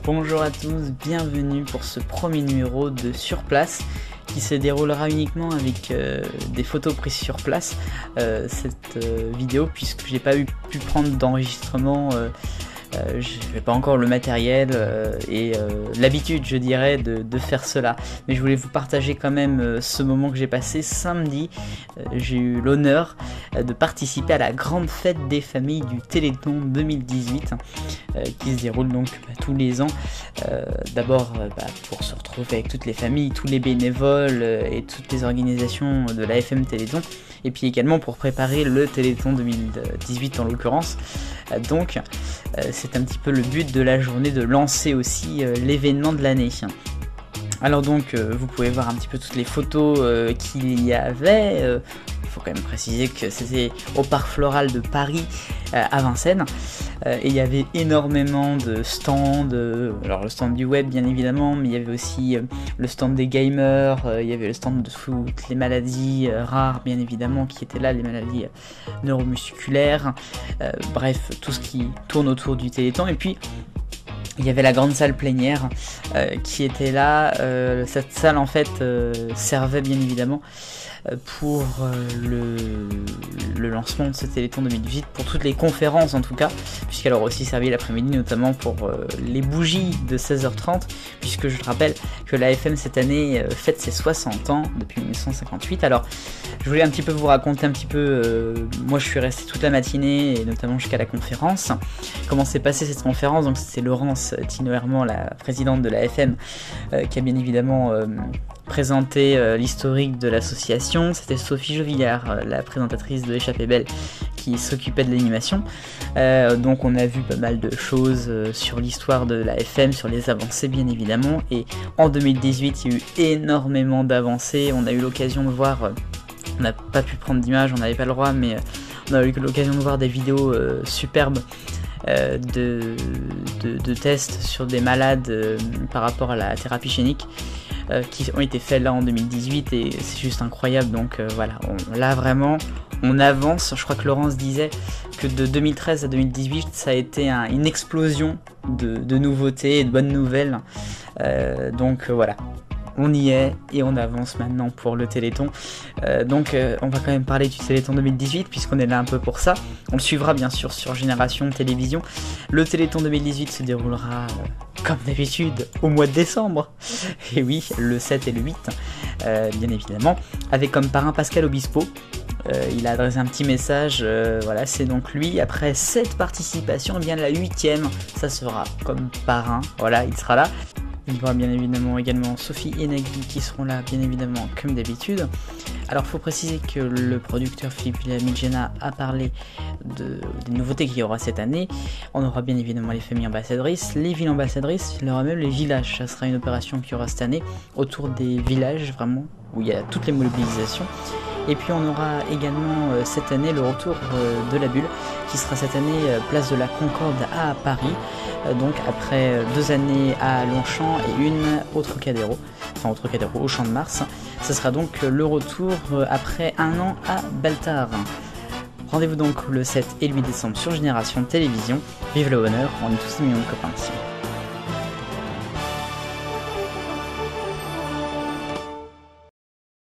Bonjour à tous, bienvenue pour ce premier numéro de Sur Place qui se déroulera uniquement avec des photos prises sur place. Cette vidéo, puisque j'ai pas pu prendre d'enregistrement, je n'ai pas encore le matériel et l'habitude, je dirais, de faire cela. Mais je voulais vous partager quand même ce moment que j'ai passé samedi. J'ai eu l'honneur de participer à la grande fête des familles du Téléthon 2018 qui se déroule donc tous les ans. D'abord pour se retrouver avec toutes les familles, tous les bénévoles et toutes les organisations de la FM Téléthon. Et puis également pour préparer le Téléthon 2018 en l'occurrence. Donc c'est un petit peu le but de la journée, de lancer aussi l'événement de l'année. Alors donc vous pouvez voir un petit peu toutes les photos qu'il y avait. Faut quand même préciser que c'était au Parc Floral de Paris à Vincennes et il y avait énormément de stands, alors le stand du web bien évidemment, mais il y avait aussi le stand des gamers, il y avait le stand de toutes les maladies rares bien évidemment qui étaient là, les maladies neuromusculaires, bref tout ce qui tourne autour du Téléthon. Et puis il y avait la grande salle plénière qui était là. Cette salle en fait servait bien évidemment pour le lancement de ce Téléthon 2018, pour toutes les conférences en tout cas, puisqu'elle aura aussi servi l'après-midi notamment pour les bougies de 16h30, puisque je te rappelle que la FM cette année fête ses 60 ans depuis 1958. Alors je voulais un petit peu vous raconter un petit peu, moi je suis resté toute la matinée et notamment jusqu'à la conférence. Comment s'est passée cette conférence? Donc c'est Laurence Tino-Herman, la présidente de la FM, qui a bien évidemment présenté l'historique de l'association. C'était Sophie Jovillard, la présentatrice de Échappée Belle, qui s'occupait de l'animation. Donc on a vu pas mal de choses sur l'histoire de la FM, sur les avancées bien évidemment. Et en 2018, il y a eu énormément d'avancées. On a eu l'occasion de voir, on n'a pas pu prendre d'images, on n'avait pas le droit, mais on a eu l'occasion de voir des vidéos superbes de tests sur des malades par rapport à la thérapie génique qui ont été faits là en 2018 et c'est juste incroyable. Donc voilà, là vraiment on avance. Je crois que Laurence disait que de 2013 à 2018 ça a été une explosion de nouveautés et de bonnes nouvelles, donc voilà, on y est et on avance maintenant pour le Téléthon. Donc on va quand même parler du Téléthon 2018 puisqu'on est là un peu pour ça. On le suivra bien sûr sur Génération Télévision. Le Téléthon 2018 se déroulera comme d'habitude au mois de décembre. Et oui, le 7 et le 8 bien évidemment, avec comme parrain Pascal Obispo. Il a adressé un petit message, voilà, c'est donc lui. Après 7 participations, bien la 8e, ça sera comme parrain, voilà, il sera là. Il y aura bien évidemment également Sophie et Nagui qui seront là bien évidemment comme d'habitude. Alors il faut préciser que le producteur Philippe Villamigena a parlé des nouveautés qu'il y aura cette année. On aura bien évidemment les familles ambassadrices, les villes ambassadrices, il y aura même les villages. Ça sera une opération qu'il y aura cette année autour des villages vraiment où il y a toutes les mobilisations. Et puis on aura également cette année le retour de la Bulle qui sera cette année place de la Concorde à Paris. Donc après 2 années à Longchamp et une au Trocadéro, au Champ de Mars. Ce sera donc le retour après 1 an à Baltard. Rendez-vous donc le 7 et le 8 décembre sur Génération Télévision. Vive le bonheur, on est tous des millions de copains ici.